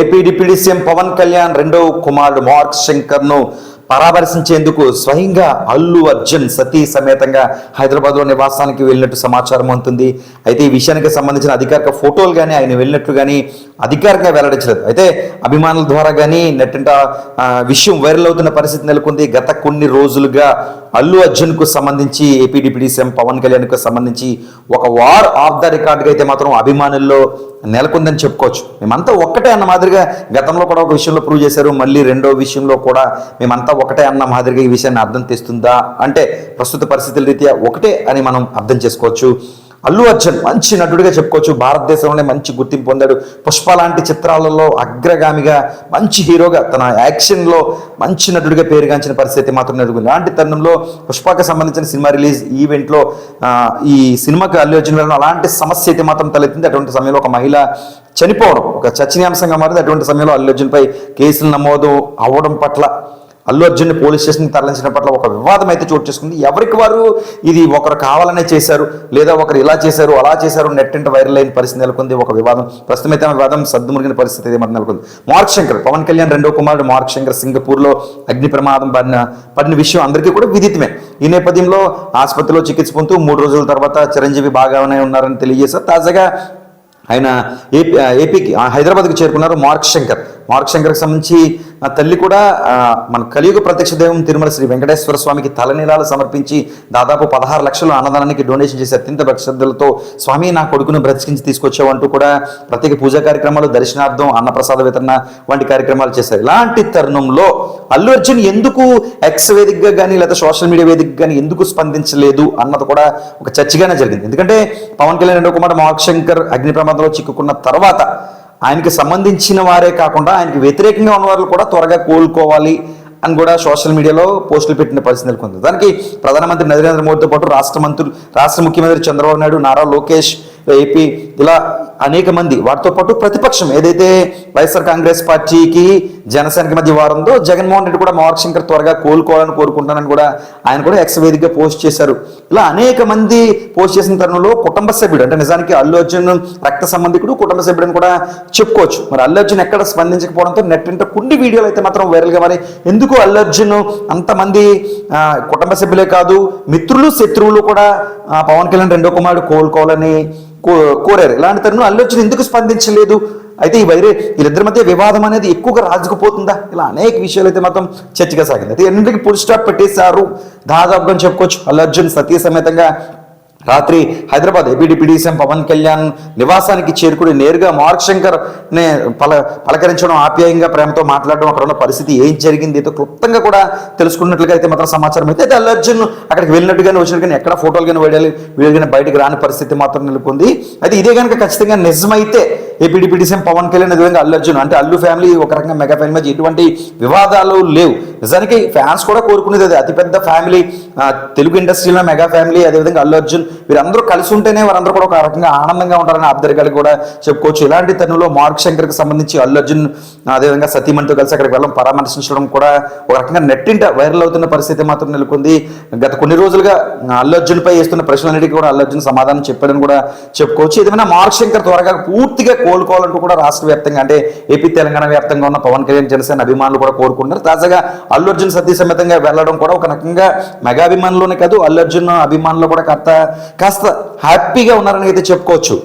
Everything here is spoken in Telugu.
AP deputy CM Pawan Kalyan రెండవ కుమారుడు మార్క్ శంకర్ను పరామర్శించేందుకు స్వయంగా అల్లు అర్జున్ సతీ సమేతంగా హైదరాబాద్లో నివాసానికి వెళ్ళినట్టు సమాచారం ఉంటుంది. అయితే ఈ విషయానికి సంబంధించిన అధికారిక ఫోటోలు కానీ ఆయన వెళ్ళినట్లు కానీ అధికారికంగా వెల్లడించలేదు. అయితే అభిమానుల ద్వారా కానీ నెట్టింట విషయం వైరల్ అవుతున్న పరిస్థితి నెలకొంది. గత కొన్ని రోజులుగా అల్లు అర్జున్కు సంబంధించి ఏపీ డిప్యూటీ సీఎం పవన్ కళ్యాణ్కు సంబంధించి ఒక వార్ ఆఫ్ ద రికార్డ్గా అయితే మాత్రం అభిమానుల్లో నెలకొందని చెప్పుకోవచ్చు. మేమంతా ఒక్కటే అన్న మాదిరిగా గతంలో కూడా ఒక విషయంలో ప్రూవ్ చేశారు. మళ్ళీ రెండో విషయంలో కూడా మేమంతా ఒకటే అన్న మాదిరిగా ఈ విషయాన్ని అర్థం తెస్తుందా అంటే ప్రస్తుత పరిస్థితుల రీత్యా ఒకటే అని మనం అర్థం చేసుకోవచ్చు. అల్లు అర్జున్ మంచి నటుడిగా చెప్పుకోవచ్చు. భారతదేశంలోనే మంచి గుర్తింపు పొందాడు. పుష్ప లాంటి చిత్రాలలో అగ్రగామిగా మంచి హీరోగా తన యాక్షన్లో మంచి నటుడిగా పేరుగాంచిన పరిస్థితి మాత్రం నెలకొంది. అలాంటి తరుణంలో పుష్పకి సంబంధించిన సినిమా రిలీజ్ ఈవెంట్లో ఈ సినిమాకి అల్లు అర్జున్ వెళ్ళడం అలాంటి సమస్య అయితే మాత్రం తలెత్తింది. అటువంటి సమయంలో ఒక మహిళ చనిపోవడం ఒక చర్చనీయాంశంగా మారింది. అటువంటి సమయంలో అల్లు అర్జున్పై కేసులు నమోదు అవ్వడం పట్ల అల్లు అర్జున్ని పోలీస్ స్టేషన్కి తరలించడం పట్ల ఒక వివాదం అయితే చోటు చేసుకుంది. ఎవరికి వారు ఇది ఒకరు కావాలనే చేశారు లేదా ఒకరు ఇలా చేశారు అలా చేశారు నెట్టింట వైరల్ అయిన పరిస్థితి నెలకొంది. ఒక వివాదం ప్రస్తుతం అయితే వివాదం సద్దుమురిగిన పరిస్థితి అయితే నెలకొంది. మార్క్ శంకర్ పవన్ కళ్యాణ్ రెండో కుమారుడు మార్క్ శంకర్ సింగపూర్లో అగ్ని ప్రమాదం పడిన విషయం అందరికీ కూడా విదితమే. ఈ నేపథ్యంలో ఆసుపత్రిలో చికిత్స పొందుతూ 3 రోజుల తర్వాత చిరంజీవి బాగానే ఉన్నారని తెలియజేశారు. తాజాగా ఆయన ఏపీకి హైదరాబాద్కి చేరుకున్నారు మార్క్ శంకర్కి సంబంధించి తల్లి కూడా మన కలియుగ ప్రత్యక్ష దైవం తిరుమల శ్రీ వెంకటేశ్వర స్వామికి తలనీలాలు సమర్పించి దాదాపు 16 లక్షలు అన్నదానానికి డొనేషన్ చేసి అత్యంత భక్తిశ్రద్ధలతో స్వామి నా కొడుకును బ్రతికించి తీసుకొచ్చావంటూ కూడా ప్రత్యేక పూజా కార్యక్రమాలు దర్శనార్థం అన్నప్రసాద వితరణ వంటి కార్యక్రమాలు చేశారు. ఇలాంటి తరుణంలో అల్లు అర్జున్ ఎందుకు ఎక్స్ వేదికగా కానీ లేదా సోషల్ మీడియా వేదికగా కానీ ఎందుకు స్పందించలేదు అన్నది కూడా ఒక చర్చగానే జరిగింది. ఎందుకంటే పవన్ కళ్యాణ్ రెండో కుమారుడు మార్క్ శంకర్ అగ్ని ప్రమాదంలో చిక్కుకున్న తర్వాత ఆయనకి సంబంధించిన వారే కాకుండా ఆయనకి వ్యతిరేకంగా ఉన్న వారు కూడా త్వరగా కోలుకోవాలి అని కూడా సోషల్ మీడియాలో పోస్టులు పెట్టిన పరిస్థితి నెలకొంది. దానికి ప్రధానమంత్రి నరేంద్ర మోదీతో పాటు రాష్ట్ర ముఖ్యమంత్రి చంద్రబాబు నాయుడు, నారా లోకేష్, ఏపీ ఇలా అనేక మంది వాటితో పాటు ప్రతిపక్షం ఏదైతే వైఎస్ఆర్ కాంగ్రెస్ పార్టీకి జనసేనకి మధ్య వారంతో జగన్మోహన్ రెడ్డి కూడా మార్క్ శంకర్ త్వరగా కోలుకోవాలని కోరుకుంటానని కూడా ఆయన కూడా ఎక్స్ వేదికగా పోస్ట్ చేశారు. ఇలా అనేక మంది పోస్ట్ చేసిన తరుణంలో కుటుంబ సభ్యుడు అంటే నిజానికి అల్లు అర్జున్ రక్త సంబంధికుడు కుటుంబ సభ్యుడు అని కూడా చెప్పుకోవచ్చు. మరి అల్లు అర్జున్ ఎక్కడ స్పందించకపోవడంతో నెట్టింట కొన్ని వీడియోలు అయితే మాత్రం వైరల్గా మరి ఎందుకు అల్లు అర్జున్ అంతమంది కుటుంబ సభ్యులే కాదు మిత్రులు శత్రువులు కూడా పవన్ కళ్యాణ్ రెండో కుమారుడు కోలుకోవాలని కోరారు. ఇలాంటి తరుణం అల్లు అర్జున్ ఎందుకు స్పందించలేదు? అయితే వీళ్ళిద్దరి మధ్య వివాదం అనేది ఎక్కువగా రాజుకుపోతుందా? ఇలా అనేక విషయాలు అయితే మాత్రం చర్చగా సాగింది. అయితే ఎన్నింటికి ఫుల్ స్టాప్ పెట్టేశారు దాదాపుగా చెప్పుకోవచ్చు. అల్లు అర్జున్ సతీ సమేతంగా రాత్రి Hyderabad AP deputy CM Pawan Kalyan నివాసానికి చేరుకుని నేరుగా మార్క్ శంకర్ నే పలకరించడం, ఆప్యాయంగా ప్రేమతో మాట్లాడడం, అక్కడ ఉన్న పరిస్థితి ఏం జరిగింది ఏదో క్లుప్తంగా కూడా తెలుసుకున్నట్లుగా అయితే మాత్రం సమాచారం అయితే అల్లు అర్జున్ అక్కడికి వెళ్ళినట్టుగానే వచ్చినట్టు కానీ ఎక్కడ ఫోటోలు కానీ వీడియోలు కానీ బయటకు రాని పరిస్థితి మాత్రం నెలకొంది. అయితే ఇదే కనుక ఖచ్చితంగా నిజమైతే AP deputy CM Pawan Kalyan అదేవిధంగా అల్లు అర్జున్ అంటే అల్లు ఫ్యామిలీ ఒక రకంగా మెగా ఫ్యామిలీ మధ్య ఎటువంటి వివాదాలు లేవు. నిజానికి ఫ్యాన్స్ కూడా కోరుకునేది అది అతిపెద్ద ఫ్యామిలీ తెలుగు ఇండస్ట్రీలో మెగా ఫ్యామిలీ అదేవిధంగా అల్లు అర్జున్ వీరందరూ కలిసి ఉంటేనే వారందరూ కూడా ఒక రకంగా ఆనందంగా ఉంటారని అభ్యర్థిగా కూడా చెప్పుకోవచ్చు. ఇలాంటి తరుణంలో మార్క్ శంకర్కి సంబంధించి అల్లు అర్జున్ అదేవిధంగా సతీమణితో కలిసి అక్కడికి వెళ్ళడం పరామర్శించడం కూడా ఒక రకంగా నెట్టింట వైరల్ అవుతున్న పరిస్థితి మాత్రం నెలకొంది. గత కొన్ని రోజులుగా అల్లు అర్జున్ పై వేస్తున్న ప్రశ్నలన్నిటికీ కూడా అల్లు అర్జున్ సమాధానం చెప్పాడని కూడా చెప్పుకోవచ్చు. ఏదైనా మార్క్ శంకర్ త్వరగా పూర్తిగా కోలుకోవాలంటూ కూడా రాష్ట్ర వ్యాప్తంగా అంటే ఏపీ తెలంగాణ వ్యాప్తంగా ఉన్న పవన్ కళ్యాణ్ జనసేన అభిమానులు కూడా కోరుకుంటున్నారు. తాజాగా అల్లు అర్జున్ సతీ సమేతంగా వెళ్ళడం కూడా ఒక రకంగా మెగా అభిమానులోనే కాదు అల్లు అర్జున్ అభిమానులు కూడా కాస్త హ్యాపీగా ఉన్నారని అయితే చెప్పుకోవచ్చు.